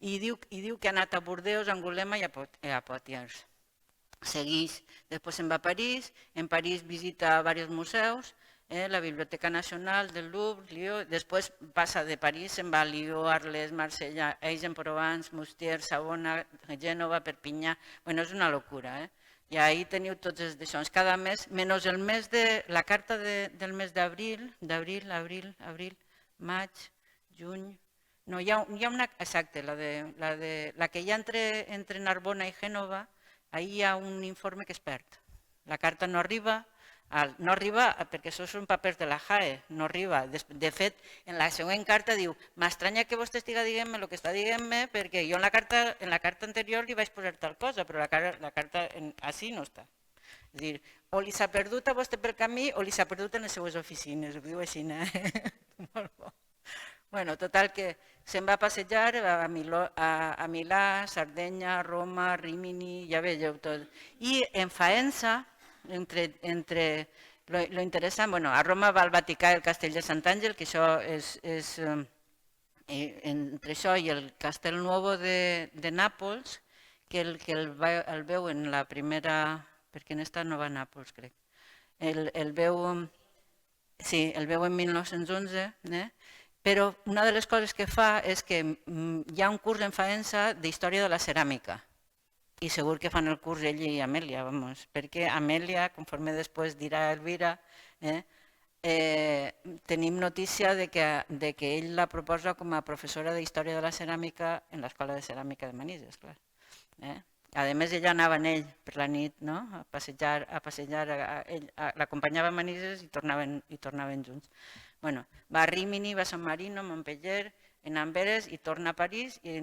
i diu que ha anat a Burdeos, Angulema i a Poitiers. Segueix, després se'n va a París, en París visita diversos museus, la Biblioteca Nacional del Louvre, Lió, després passa de París, se'n va a Lió, Arles, Marsella, Aix-en-Provence, Mustier, Savona, Gènova, Perpinyà, bueno, és una locura, I ahí teniu tots els daixons. Cada mes, menys el mes la carta del mes d'abril, abril, maig, juny... No, hi ha una... Exacte, la que hi ha entre Narbona i Gènova, ahí hi ha un informe que es perd. La carta no arriba perquè això són papers de la JAE, no arriba. De fet, en la següent carta diu m'estranya que vostè estiga dient-me el que està dient-me perquè jo en la carta anterior li vaig posar tal cosa, però la carta així no està. És a dir, o li s'ha perdut a vostè pel camí o li s'ha perdut en les seues oficines, ho diu així, Molt bo. Bueno, total que se'n va passejar a Milà, Sardenya, Roma, Rímini, ja veieu tot. I en Faenza, entre lo interessant, bueno, a Roma va al Vaticà el castell de Sant Àngel, que això és entre això i el Castel Nuovo de Nàpols, que el veu en la primera, perquè en esta no va a Nàpols, crec, el veu en 1911, però una de les coses que fa és que hi ha un curs en Faenza d'història de la ceràmica, i segur que fan el curs ell i Amèlia, perquè Amèlia, conforme després dirà Elvira, tenim notícia de que ell la proposa com a professora de història de la ceràmica en l'Escola de Ceràmica de Manises. A més, ella anava amb ell per la nit a passejar, l'acompanyava a Manises i tornaven junts. Va a Rímini, va a San Marino, Montpellier, en Amberes i torna a París i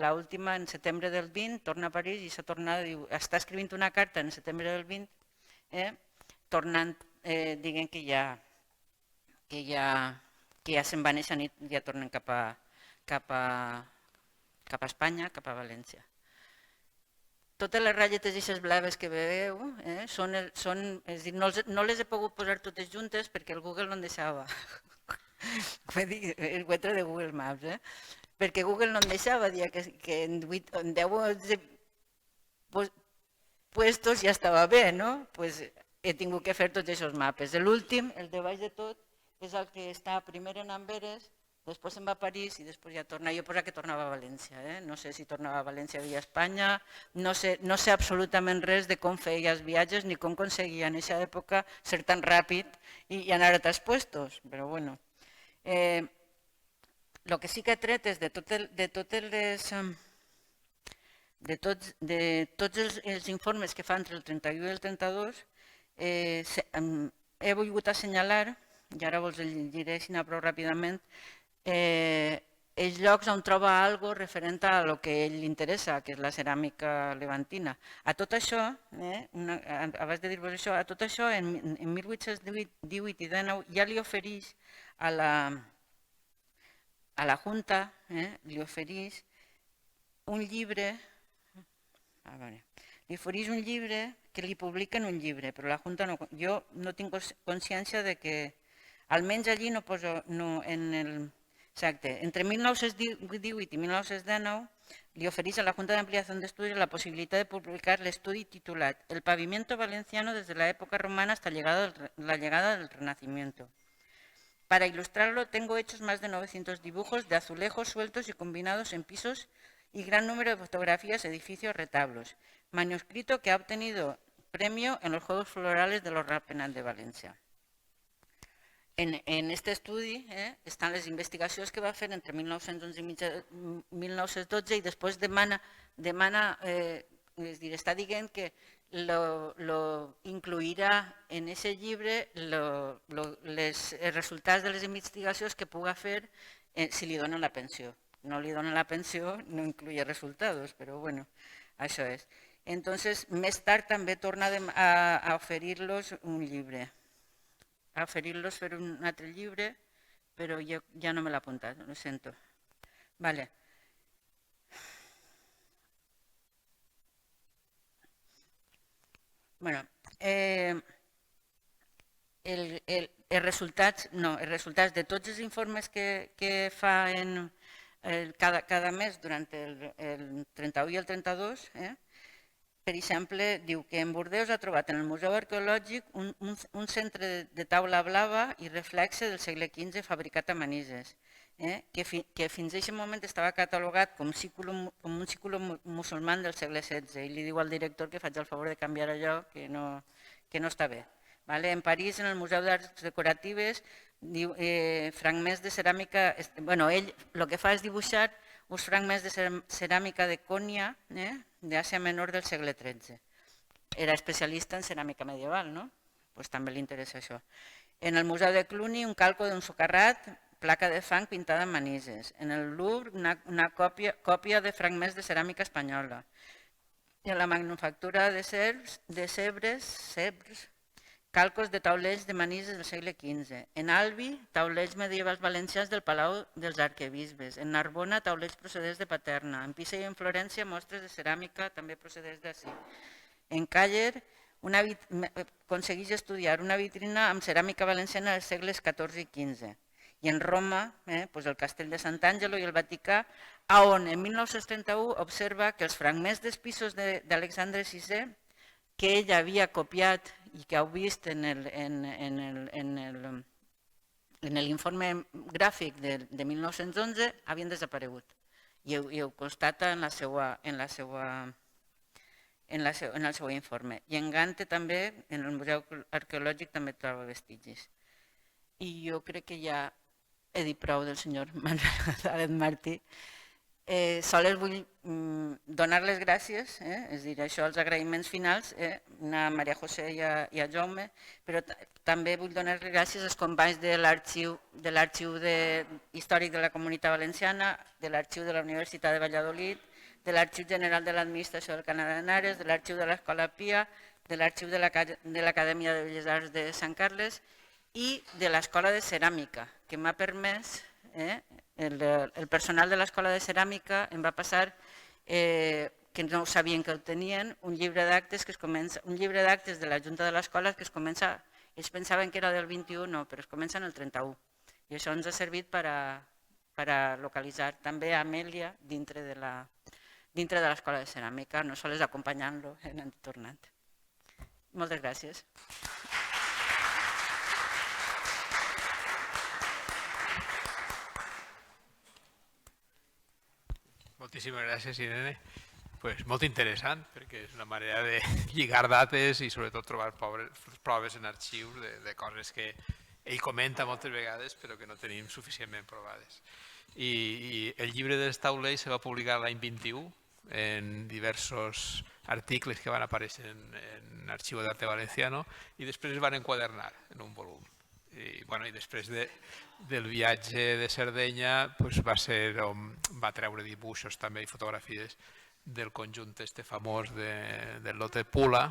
l'última en setembre del 20 torna a París i s'ha tornat, està escrivint una carta en setembre del 20 tornant, dient que ja se'n van néixer i ja tornen cap a Espanya, cap a València. Totes les ratlletes i les blaves que veieu no les he pogut posar totes juntes perquè el Google no em deixava. El web de Google Maps, perquè Google no em deixava dir que en 10 puestos ja estava bé, no? Doncs he tingut que fer tots aquests mapes. L'últim, el de baix de tot, és el que està primer en Amberes, després se'n va a París i després ja torna. Jo posa que tornava a València, no sé si tornava a València via Espanya, no sé absolutament res de com feia els viatges ni com aconseguia en aquesta època ser tan ràpid i anar a altres puestos, però bueno. El que sí que he tret és de tots els informes que fa entre el 31 i el 32, he volgut assenyalar, i ara vos el diré prou ràpidament, els llocs on troba alguna cosa referent a el que a ell li interessa, que és la ceràmica levantina. A tot això, abans de dir-vos això, a tot això, en 1818 i 19 ja li ofereix a la Junta, li ofereix un llibre, que li publiquen un llibre, però la Junta no... Jo no tinc consciència de que, almenys allí no poso... Exacte, entre 1918 i 1919 li ofereix a la Junta d'Ampliación de Estudios la possibilitat de publicar l'estudi titulat El pavimento valenciano desde la época romana hasta la llegada del Renacimiento. Para ilustrarlo tengo hechos más de 900 dibujos de azulejos sueltos y combinados en pisos y gran número de fotografías, edificios, retablos. Manuscrito que ha obtenido premio en los Juegos Florales de l'Horral Penal de València. En aquest estudi estan les investigacions que va fer entre 1911 i 1912 i després està dient que lo incluirà en aquest llibre els resultats de les investigacions que puga fer si li donen la pensió. No li donen la pensió, no incluye resultats, però bueno, això és. Entonces, més tard també torna a oferir-los un llibre. A oferir-los fer un altre llibre, però jo ja no me l'he apuntat, ho sento. Vale. Bueno, els resultats de tots els informes que fa cada mes durant el 31 i el 32, per exemple, diu que en Bordeus ha trobat en el Museu Arqueològic un centre de taula blava i reflexe del segle XV fabricat a Manises, que fins a aquest moment estava catalogat com un sículo musulmà del segle XVI, i li diu al director que faig el favor de canviar allò, que no està bé. En París, en el Museu d'Arts Decoratives, diu fragments de ceràmica... Ell el que fa és dibuixar uns fragments de ceràmica de Konya, d'Àsia Menor del segle XIII. Era especialista en ceràmica medieval, no? Doncs també li interessa això. En el Museu de Cluny, un calco d'un socarrat, placa de fang pintada en Manises. En el Louvre, una còpia de fragments de ceràmica espanyola. I en la manufactura de sebres, calcos de taulells de Manises del segle XV. En Albi, taulells medievals valencians del Palau dels Arquebisbes. En Narbona, taulells procedents de Paterna. En Pisa i en Florència, mostres de ceràmica també procedents d'ací. En Càller, aconsegueix estudiar una vitrina amb ceràmica valenciana dels segles XIV i XV. I en Roma, el castell de Sant'Angelo i el Vaticà, on en 1931 observa que els fragments dels pisos d'Alexandre VI, que ell havia copiat i que heu vist en l'informe gràfic de 1911, havien desaparegut. I ho constata en el seu informe. I en Gante també, en el Museu Arqueològic, també troba vestigis. I jo crec que ja he dit prou del senyor Manuel González Martí. Sols vull donar les gràcies, és a dir, això, els agraïments finals a Maria José i a Jaume, però també vull donar les gràcies als companys de l'Arxiu Històric de la Comunitat Valenciana, de l'Arxiu de la Universitat de Valladolid, de l'Arxiu General de l'Administració del Canadà d'Henares, de l'Arxiu de l'Escola Pia, de l'Arxiu de l'Acadèmia de Belles Arts de Sant Carles i de l'Escola de Ceràmica, que m'ha permès, el personal de l'Escola de Ceràmica em va passar, que no sabien que el tenien, un llibre d'actes de la Junta de l'Escola que es comença, ells pensaven que era del 21, però es comença en el 31. I això ens ha servit per a localitzar també a Amèlia dintre de l'Escola de Ceràmica, no sols acompanyant-lo en el tornat. Moltes gràcies. Moltíssimes gràcies, Irene. Molt interessant, perquè és una manera de lligar dates i sobretot trobar proves en arxius de coses que ell comenta moltes vegades però que no tenim suficientment provades. I el llibre dels taulells se va publicar l'any 21 en diversos articles que van aparèixer en Archivo d'Arte Valenciano i després es van enquadernar en un volum. I després del viatge de Sardenya va treure dibuixos també i fotografies del conjunt este famós del Lotte Pula,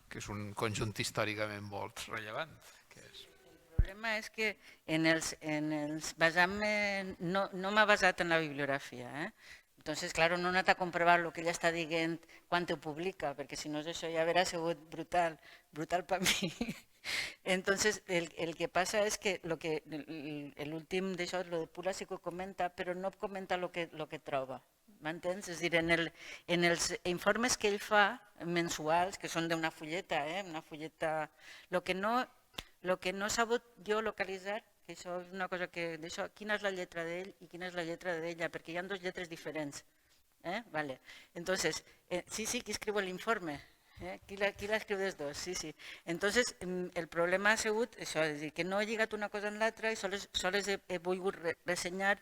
que és un conjunt històricament molt rellevant. El problema és que no m'ha basat en la bibliografia. Entonces, claro, no he anat a comprovar el que ella està dient quan ho publica, perquè si no això ja haurà sigut brutal per mi. Entonces, el que passa és que l'últim d'això, el de Pula sí que ho comenta, però no comenta el que troba. M'entens? És a dir, en els informes que ell fa, mensuals, que són d'una fulleta, el que no he sabut jo localitzar, que això és una cosa que... quina és la lletra d'ell i quina és la lletra d'ella, perquè hi ha dues lletres diferents. Entonces, sí, qui escriu l'informe? Qui l'escriu dels dos, sí, sí. Entonces, el problema ha sigut això, és a dir, que no he lligat una cosa en l'altra i sols he volgut ressenyar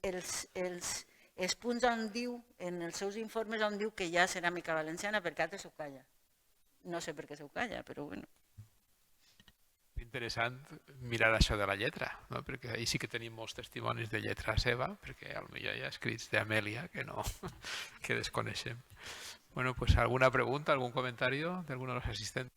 els punts on diu, en els seus informes, on diu que hi ha ceràmica valenciana, perquè altres s'ho calla. No sé per què s'ho calla, però bueno. Interessant mirar això de la lletra, no? Perquè ahir sí que tenim molts testimonis de lletra seva, perquè potser hi ha escrits d'Amèlia que no, que desconeixem. Bueno, pues alguna pregunta, algún comentario de alguno de los asistentes.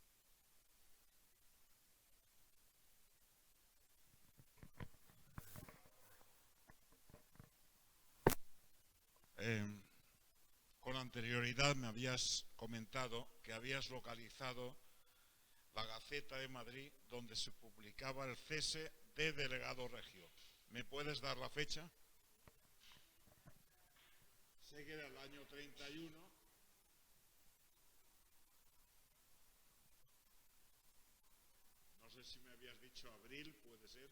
Con anterioridad me habías comentado que habías localizado la Gaceta de Madrid donde se publicaba el cese de delegado regio. ¿Me puedes dar la fecha? Sé que era el año 31. No sé si me habías dicho abril, puede ser.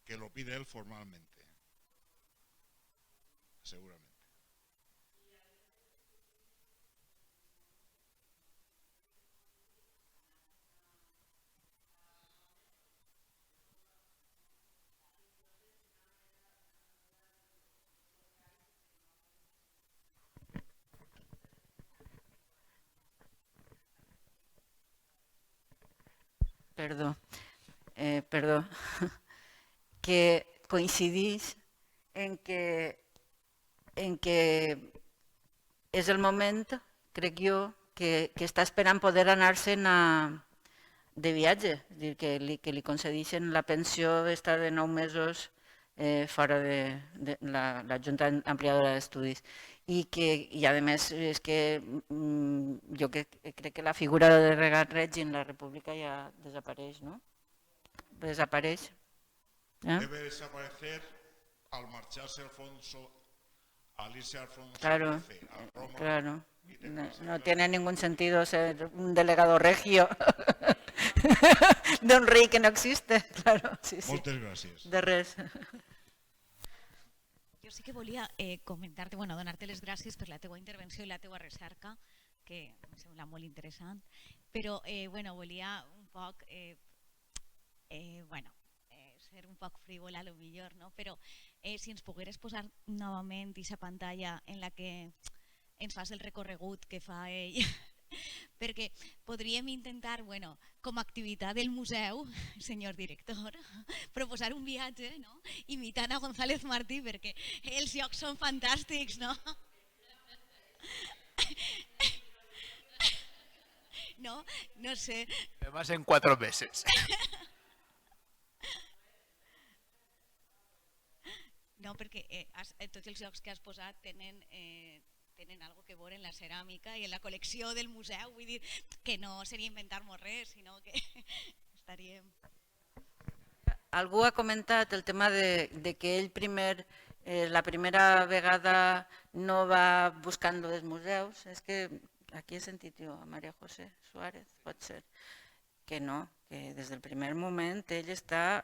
Que lo pide él formalmente, seguramente. Perdó, que coincidís en que és el moment, crec jo, que està esperant poder anar-se'n de viatge, és a dir, que li concedeixen la pensió d'estar de 9 mesos fora de la Junta Ampliadora d'Estudis. I a més és que jo crec que la figura de Regat Regi en la República ja desapareix, no? Desapareix. Debe desaparecer al marcharse Alfonso, al irse Alfonso Claro, XIII a Roma. claro. No tiene ningún sentido ser un delegado regio de un rei que no existe. Claro, sí, sí. Moltes gràcies. De res. Jo sí que volia comentar-te, bueno, donar-te les gràcies per la teua intervenció i la teua recerca, que em sembla molt interessant, però bueno, volia un poc ser un poc frívola a lo millor, no? Però si ens pogueres posar novament aquesta pantalla en la que ens fas el recorregut que fa ell, perquè podríem intentar, bueno, com a activitat del museu, senyor director, proposar un viatge, no? Imitant a González Martí, perquè els llocs són fantàstics, no? No, no sé. Además en 4 meses. No, perquè tots els llocs que has posat tenen algo que veure en la ceràmica i en la col·lecció del museu. Vull dir que no seria inventar-nos res, sinó que estaríem... Algú ha comentat el tema de que ell la primera vegada no va buscant els museus. És que aquí he sentit jo a María José Suárez, pot ser, que no, que des del primer moment ell està,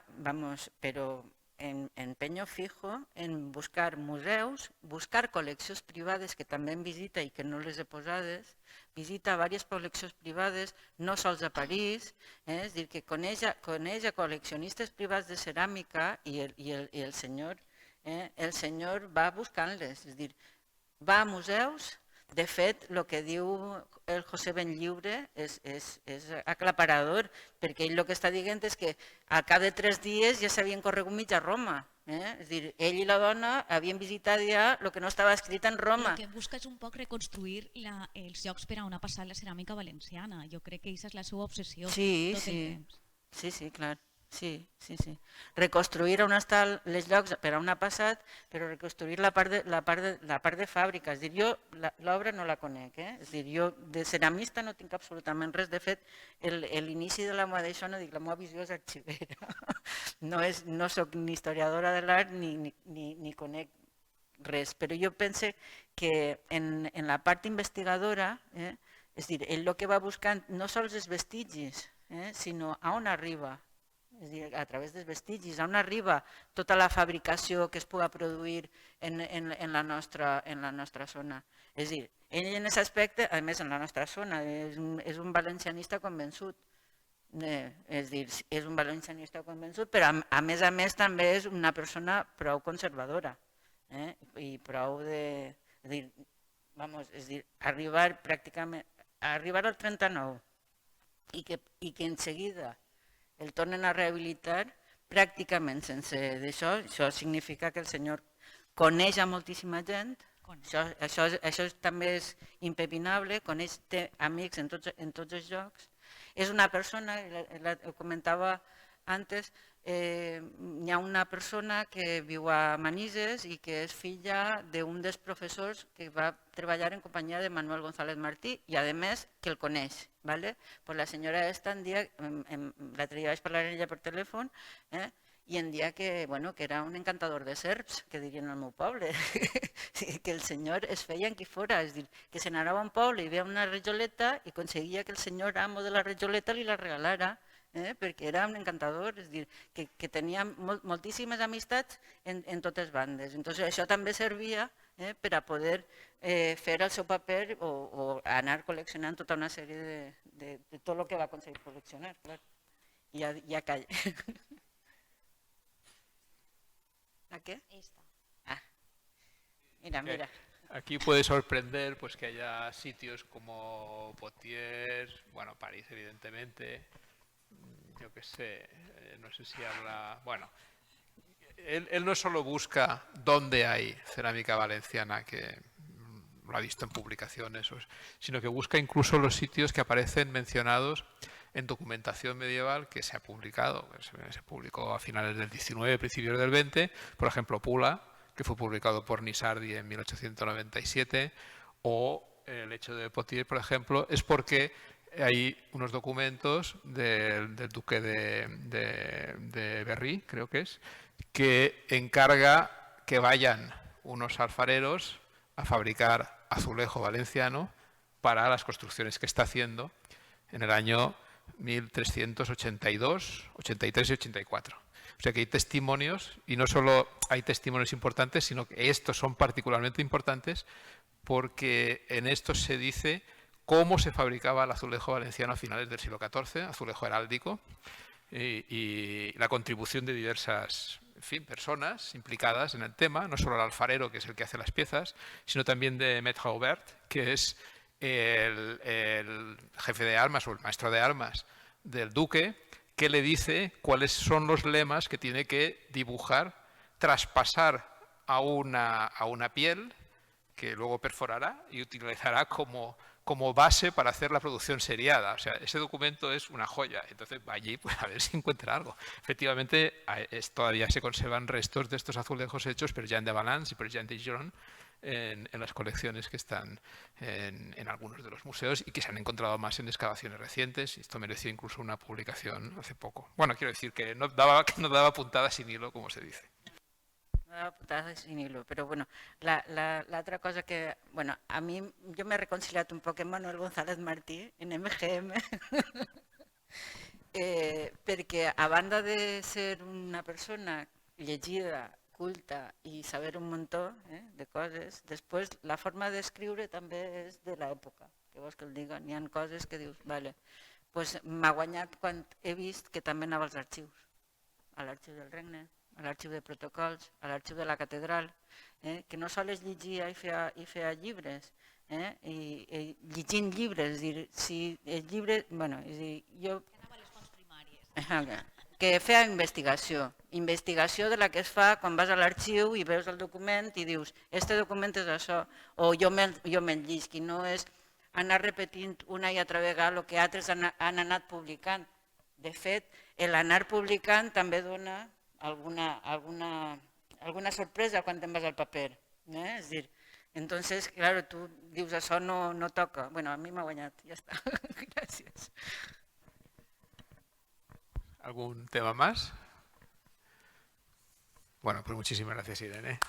però en peño fijo, en buscar museus, buscar col·leccions privades que també en visita i que no les he posades, visita diverses col·leccions privades, no sols a París, és a dir, que coneix a col·leccionistes privats de ceràmica i el senyor va buscant-les, és a dir, va a museus, De fet, el que diu el José Benlliure és aclaparador, perquè ell el que està dient és que al cap de 3 dies ja s'havien corregut mitja Roma. És a dir, ell i la dona havien visitat ja el que no estava escrit en Roma. El que busca és un poc reconstruir els llocs per on ha passat la ceràmica valenciana. Jo crec que aquesta és la seva obsessió tot el temps. Sí, clar. Sí. Reconstruir on estan els llocs per on ha passat, però reconstruir la part de fàbrica. És a dir, jo l'obra no la conec. És a dir, jo de ceramista no tinc absolutament res. De fet, l'inici de la meva d'això, no dic, la meva visió és arxivera. No soc ni historiadora de l'art ni conec res, però jo penso que en la part investigadora, és a dir, ell el que va buscant no sols els vestigis, sinó a on arriba. És a dir, a través dels vestigis, on arriba tota la fabricació que es pugui produir en la nostra zona. És a dir, ell en aquest aspecte, a més en la nostra zona, és un valencianista convençut. És a dir, és un valencianista convençut, però a més també és una persona prou conservadora i prou de... És a dir, arribar al 39 i que en seguida el tornen a rehabilitar pràcticament sense d'això, això significa que el senyor coneix a moltíssima gent, això també és impepinable, té amics en tots els llocs. És una persona, ho comentava antes, hi ha una persona que viu a Manises i que és filla d'un dels professors que va treballar en companyia de Manuel González Martí i a més que el coneix. La senyora esta en dia, l'altre dia vaig parlar amb ella per telèfon i em dia que era un encantador de serps, que dirien al meu poble, que el senyor es feia en qui fora, és a dir, que se n'anava a un poble i veia una rajoleta i aconseguia que el senyor amo de la rajoleta li la regalara, perquè era un encantador, és a dir, que tenia moltíssimes amistats en totes bandes. Entonces, això també servia per a poder fer el seu paper o anar col·leccionant tota una sèrie de tot el que va aconseguir col·leccionar. I ja calla. ¿A qué? Esta. Mira. Aquí puede sorprender pues que haya sitios como Potiers, bueno, París evidentemente, yo qué sé, no sé si habla... Bueno, él no solo busca dónde hay cerámica valenciana, que lo ha visto en publicaciones, sino que busca incluso los sitios que aparecen mencionados en documentación medieval que se ha publicado. Se publicó a finales del 19, principios del 20, por ejemplo Pula, que fue publicado por Nisardi en 1897, o el hecho de Potiers, por ejemplo, es porque hay unos documentos del duque de Berry, creo que encarga que vayan unos alfareros a fabricar azulejo valenciano para las construcciones que está haciendo en el año 1382, 83 y 84. O sea que hay testimonios, y no solo hay testimonios importantes, sino que estos son particularmente importantes porque en estos se dice cómo se fabricaba el azulejo valenciano a finales del siglo XIV, azulejo heráldico, y la contribución de diversas personas implicadas en el tema, no solo el alfarero, que es el que hace las piezas, sino también de Maître Aubert, que es el jefe de armas o el maestro de armas del duque, que le dice cuáles son los lemas que tiene que dibujar, traspasar a una piel que luego perforará y utilizará como base para hacer la producción seriada. O sea, ese documento es una joya. Entonces va allí pues, a ver si encuentra algo. Efectivamente, todavía se conservan restos de estos azulejos hechos por Jean de Valence y por Jean de Giron en las colecciones que están en algunos de los museos y que se han encontrado más en excavaciones recientes. Esto mereció incluso una publicación hace poco. Bueno, quiero decir que no daba puntada sin hilo, como se dice. No daba puntada sin hilo, però bueno, l'altra cosa que, bueno, a mi, jo m'he reconciliat un poc amb Manuel González Martí en MGM, perquè a banda de ser una persona llegida, culta i saber un muntó de coses, després la forma d'escriure també és de l'època, que vols que el diga, n'hi ha coses que dius, vale, pues m'ha guanyat quan he vist que també anava als arxius, a l'arxiu del Regne, a l'arxiu de protocols, a l'arxiu de la catedral, que no sols llegia i feia llibres, i llegint llibres, és dir, si el llibre, bueno, és dir, jo... Que feia investigació de la que es fa quan vas a l'arxiu i veus el document i dius, este document és això, o jo me'l llisc, i no és anar repetint una i altra vegada el que altres han anat publicant. De fet, l'anar publicant també dona alguna sorpresa quan te'n vas al paper. És dir, entonces, claro, tu dius això no toca. Bueno, a mi m'ha guanyat, ja està. Gràcies. ¿Algún tema más? Bueno, pues muchísimas gracias, Irene.